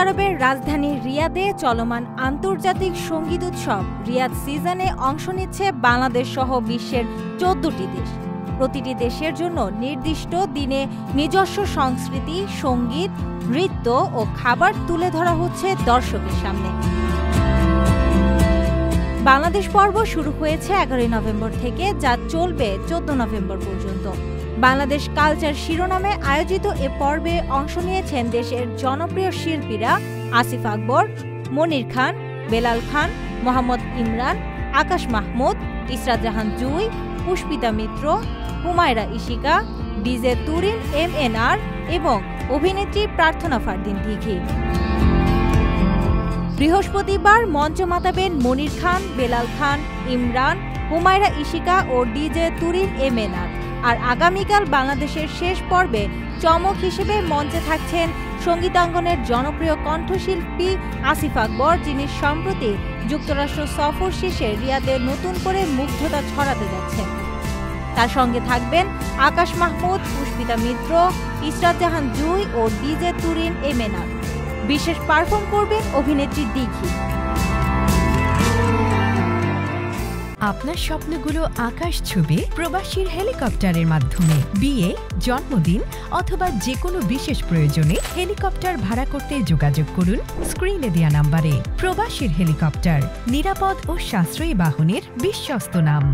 আরবের রাজধানী রিয়াদে চলমান আন্তর্জাতিক সঙ্গীত উৎসব রিয়াদ সিজনে অংশ নিচ্ছে বাংলাদেশ সহ বিশ্বের ১৪টি দেশ। প্রতিটি দেশের জন্য নির্দিষ্ট দিনে নিজস্ব সংস্কৃতি, সঙ্গীত, নৃত্য ও খাবার তুলে ধরা হচ্ছে দর্শকের সামনে। বাংলাদেশ পর্ব শুরু হয়েছে ১১ নভেম্বর থেকে, যা চলবে ১৪ নভেম্বর পর্যন্ত। বাংলাদেশ কালচার শিরোনামে আয়োজিত এ পর্বে অংশ নিয়েছেন দেশের জনপ্রিয় শিল্পীরা আসিফ আকবর, মনির খান, বেলাল খান, মোহাম্মদ ইমরান, আকাশ মাহমুদ, ইসরাত জাহান জুঁই, পুষ্পিতা মিত্র, হুমায়রা ইশিকা, ডিজে তুরিন MNR এবং অভিনেত্রী প্রার্থনা ফারদিন দিঘি। বৃহস্পতিবার মঞ্চ মাতাবেন মনির খান, বেলাল খান, ইমরান, হুমায়রা ইশিকা ও ডিজে তুরিন MNR। আর আগামীকাল বাংলাদেশের শেষ পর্বে চমক হিসেবে মঞ্চে থাকছেন সঙ্গীতাঙ্গনের জনপ্রিয় কণ্ঠশিল্পী আসিফ আকবর, যিনি সম্প্রতি যুক্তরাষ্ট্র সফর শেষে রিয়াদে নতুন করে মুগ্ধতা ছড়াতে যাচ্ছেন। তার সঙ্গে থাকবেন আকাশ মাহমুদ, পুষ্পিতা মিত্র, ইসরাত জাহান জুঁই ও ডিজে তুরিন MNR। বিশেষ পারফর্ম করবেন অভিনেত্রী দিঘি। আপনার স্বপ্নগুলো আকাশ ছুবে প্রবাসীর হেলিকপ্টারের মাধ্যমে। বিয়ে, জন্মদিন অথবা যে কোনো বিশেষ প্রয়োজনে হেলিকপ্টার ভাড়া করতে যোগাযোগ করুন স্ক্রিনে দেয়া নাম্বারে। প্রবাসীর হেলিকপ্টার, নিরাপদ ও সাশ্রয়ী বাহনের বিশ্বস্ত নাম।